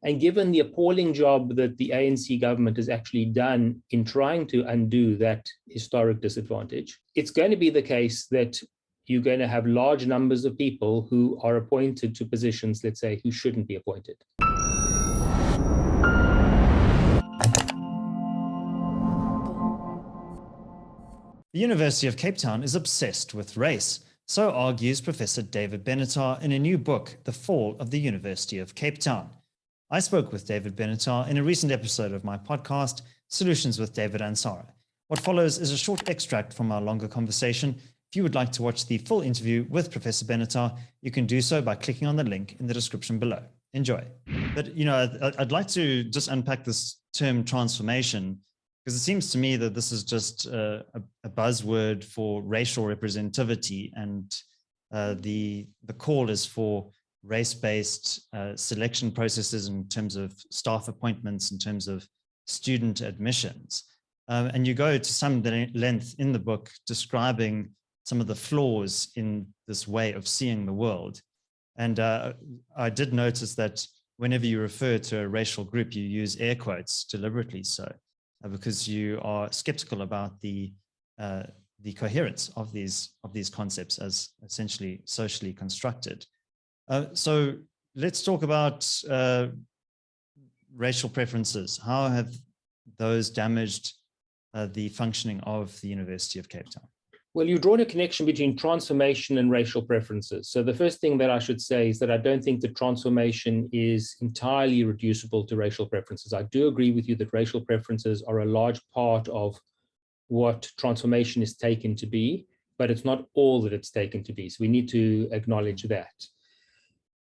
And given the appalling job that the ANC government has actually done in trying to undo that historic disadvantage, it's going to be the case that you're going to have large numbers of people who are appointed to positions, let's say, who shouldn't be appointed. The University of Cape Town is obsessed with race, so argues Professor David Benatar in a new book, The Fall of the University of Cape Town. I spoke with David Benatar in a recent episode of my podcast, Solutions with David Ansara. What follows is a short extract from our longer conversation. If you would like to watch the full interview with Professor Benatar, you can do so by clicking on the link in the description below. Enjoy. But, I'd like to just unpack this term transformation, because it seems to me that this is just a buzzword for racial representativity, and the call is for race-based selection processes in terms of staff appointments, in terms of student admissions. And you go to some length in the book describing some of the flaws in this way of seeing the world. And I did notice that whenever you refer to a racial group, you use air quotes deliberately so, because you are skeptical about the coherence of these concepts as essentially socially constructed. So let's talk about racial preferences. How have those damaged the functioning of the University of Cape Town? Well, you've drawn a connection between transformation and racial preferences. So the first thing that I should say is that I don't think that transformation is entirely reducible to racial preferences. I do agree with you that racial preferences are a large part of what transformation is taken to be, but it's not all that it's taken to be. So we need to acknowledge that.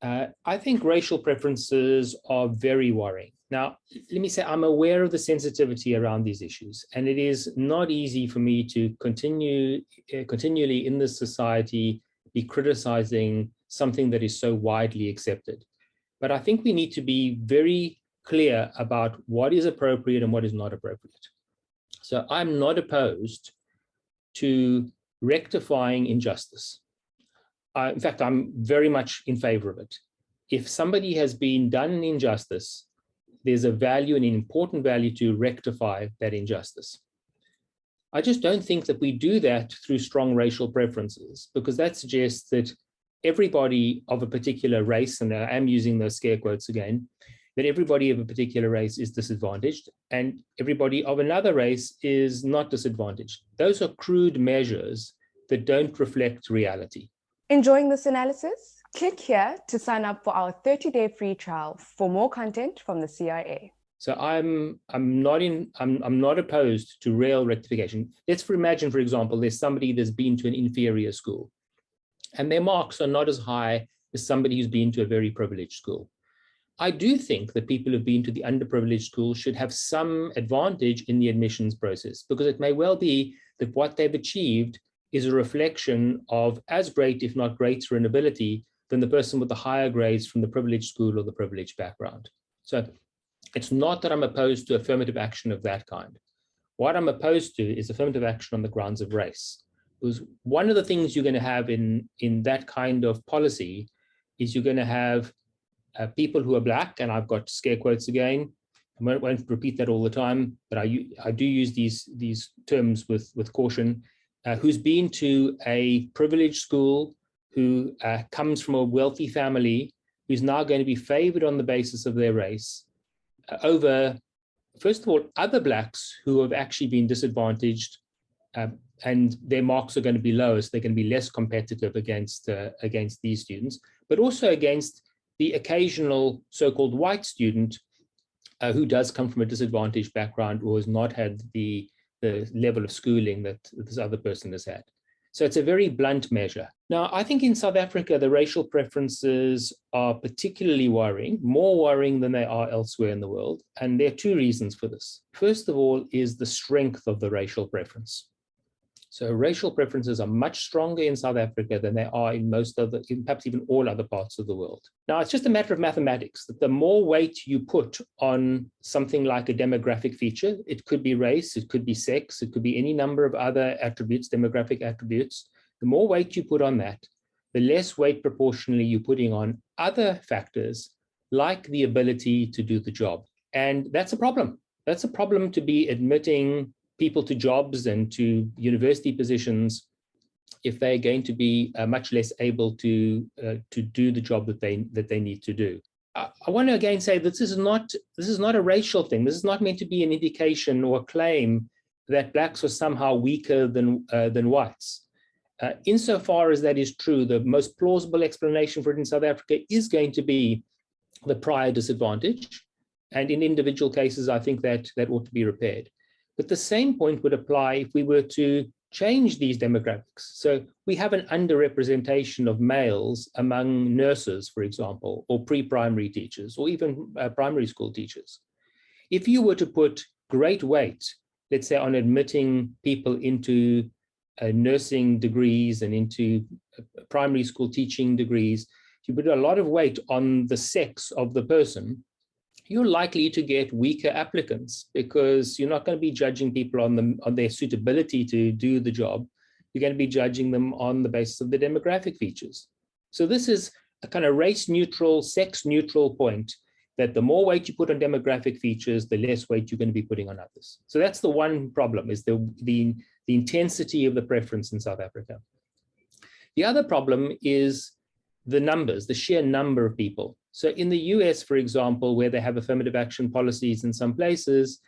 I think racial preferences are very worrying. Now, let me say I'm aware of the sensitivity around these issues, and it is not easy for me to continually in this society be criticizing something that is so widely accepted. But I think we need to be very clear about what is appropriate and what is not appropriate. So I'm not opposed to rectifying injustice. In fact, I'm very much in favor of it. If somebody has been done an injustice, there's a value, an important value, to rectify that injustice. I just don't think that we do that through strong racial preferences, because that suggests that everybody of a particular race, and I am using those scare quotes again, that everybody of a particular race is disadvantaged and everybody of another race is not disadvantaged. Those are crude measures that don't reflect reality. Enjoying this analysis? Click here to sign up for our 30-day free trial for more content from the CIA. So I'm not opposed to real rectification. Let's imagine, for example, there's somebody that's been to an inferior school, and their marks are not as high as somebody who's been to a very privileged school. I do think that people who've been to the underprivileged school should have some advantage in the admissions process, because it may well be that what they've achieved is a reflection of as great, if not greater, an ability than the person with the higher grades from the privileged school or the privileged background. So it's not that I'm opposed to affirmative action of that kind. What I'm opposed to is affirmative action on the grounds of race. Because one of the things you're going to have in that kind of policy is you're going to have people who are Black, and I've got scare quotes again. I won't repeat that all the time, but I do use these terms with caution. Who's been to a privileged school, who comes from a wealthy family, who's now going to be favored on the basis of their race over, first of all, other Blacks who have actually been disadvantaged, and their marks are going to be lower, so they're going to be less competitive against these students, but also against the occasional so-called white student who does come from a disadvantaged background or has not had the level of schooling that this other person has had. So it's a very blunt measure. Now, I think in South Africa, the racial preferences are particularly worrying, more worrying than they are elsewhere in the world. And there are two reasons for this. First of all is the strength of the racial preference. So racial preferences are much stronger in South Africa than they are in perhaps even all other parts of the world. Now, it's just a matter of mathematics, that the more weight you put on something like a demographic feature, it could be race, it could be sex, it could be any number of other attributes, demographic attributes, the more weight you put on that, the less weight proportionally you're putting on other factors like the ability to do the job. And that's a problem. That's a problem, to be admitting people to jobs and to university positions if they're going to be much less able to do the job that they need to do. I want to again say that this is not a racial thing. This is not meant to be an indication or a claim that blacks are somehow weaker than whites. Insofar as that is true, the most plausible explanation for it in South Africa is going to be the prior disadvantage. And in individual cases, I think that ought to be repaired. But the same point would apply if we were to change these demographics. So we have an underrepresentation of males among nurses, for example, or pre-primary teachers, or even primary school teachers. If you were to put great weight, let's say, on admitting people into nursing degrees and into primary school teaching degrees, if you put a lot of weight on the sex of the person, you're likely to get weaker applicants, because you're not going to be judging people on their suitability to do the job. You're going to be judging them on the basis of the demographic features. So this is a kind of race-neutral, sex-neutral point, that the more weight you put on demographic features, the less weight you're going to be putting on others. So that's the one problem, is the intensity of the preference in South Africa. The other problem is the numbers, the sheer number of people. So in the US, for example, where they have affirmative action policies in some places,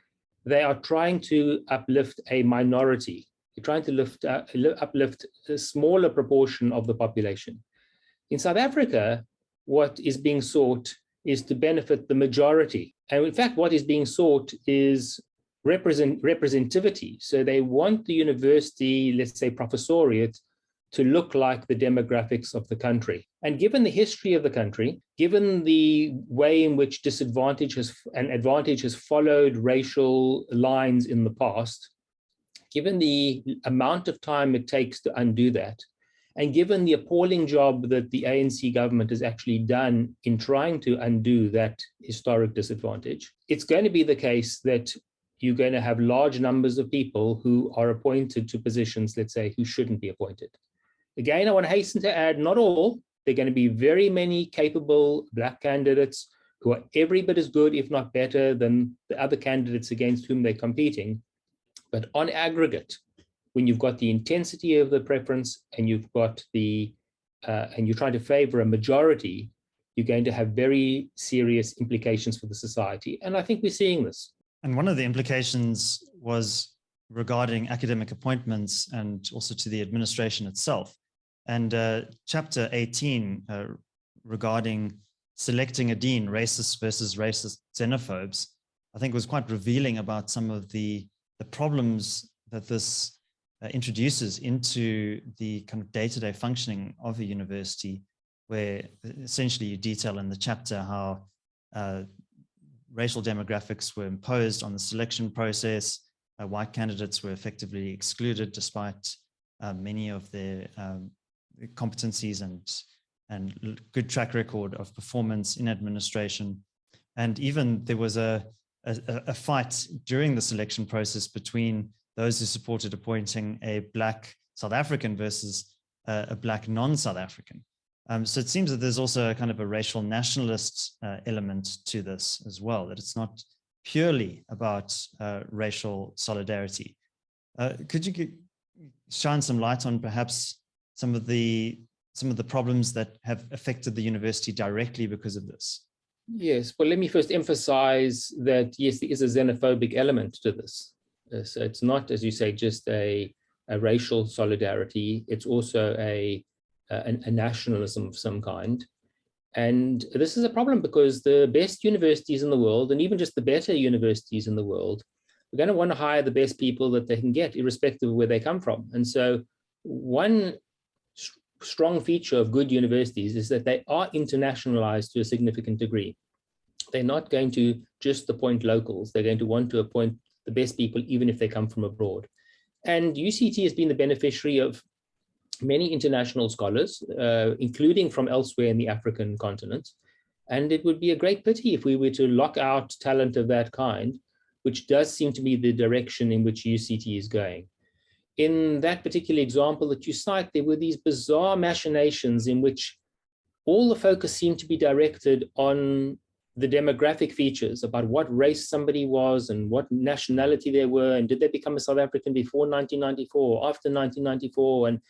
they are trying to uplift a minority. They're trying to uplift a smaller proportion of the population. In South Africa, what is being sought is to benefit the majority. And in fact, what is being sought is representativity. So they want the university, let's say professoriate, to look like the demographics of the country. And given the history of the country, given the way in which disadvantage and advantage has followed racial lines in the past, given the amount of time it takes to undo that, and given the appalling job that the ANC government has actually done in trying to undo that historic disadvantage, it's going to be the case that you're going to have large numbers of people who are appointed to positions, let's say, who shouldn't be appointed. Again, I want to hasten to add, not all. There are going to be very many capable black candidates who are every bit as good, if not better, than the other candidates against whom they're competing. But on aggregate, when you've got the intensity of the preference and you've got and you're trying to favor a majority, you're going to have very serious implications for the society. And I think we're seeing this. And one of the implications was regarding academic appointments and also to the administration itself. And chapter 18 regarding selecting a dean, racists versus racist xenophobes, I think was quite revealing about some of the problems that this introduces into the kind of day-to-day functioning of a university, where essentially you detail in the chapter how racial demographics were imposed on the selection process. White candidates were effectively excluded despite many of their competencies and good track record of performance in administration. And even there was a fight during the selection process between those who supported appointing a black South African versus a black non-South African. So it seems that there's also a kind of a racial nationalist element to this as well, that it's not purely about racial solidarity. Could you shine some light on perhaps some of the problems that have affected the university directly because of this? Yes, well, let me first emphasize that, yes, there is a xenophobic element to this. So it's not, as you say, just a racial solidarity. It's also a nationalism of some kind. And this is a problem because the best universities in the world, and even just the better universities in the world, are going to want to hire the best people that they can get, irrespective of where they come from. And so one strong feature of good universities is that they are internationalized to a significant degree. They're not going to just appoint locals. They're going to want to appoint the best people, even if they come from abroad. And UCT has been the beneficiary of many international scholars, including from elsewhere in the African continent. And it would be a great pity if we were to lock out talent of that kind, which does seem to be the direction in which UCT is going. In that particular example that you cite, there were these bizarre machinations in which all the focus seemed to be directed on the demographic features about what race somebody was and what nationality they were, and did they become a South African before 1994 or after 1994, and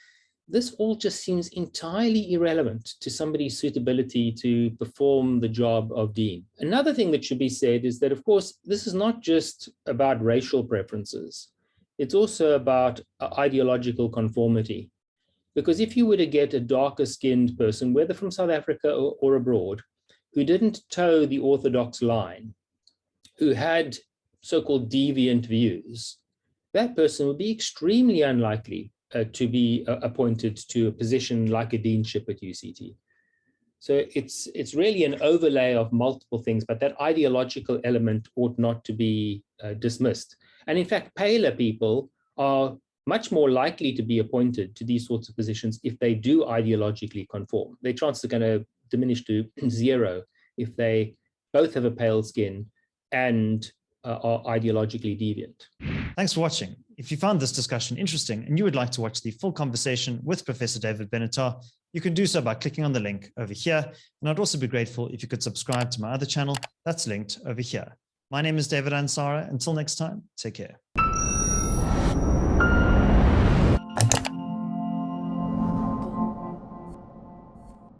this all just seems entirely irrelevant to somebody's suitability to perform the job of dean. Another thing that should be said is that, of course, this is not just about racial preferences. It's also about ideological conformity. Because if you were to get a darker skinned person, whether from South Africa or abroad, who didn't toe the orthodox line, who had so-called deviant views, that person would be extremely unlikely to be appointed to a position like a deanship at UCT. So it's really an overlay of multiple things, but that ideological element ought not to be dismissed. And in fact, paler people are much more likely to be appointed to these sorts of positions if they do ideologically conform. Their chances are going to diminish to 0 if they both have a pale skin and are ideologically deviant. Thanks for watching. If you found this discussion interesting and you would like to watch the full conversation with Professor David Benatar, you can do so by clicking on the link over here. And I'd also be grateful if you could subscribe to my other channel that's linked over here. My name is David Ansara. Until next time, take care.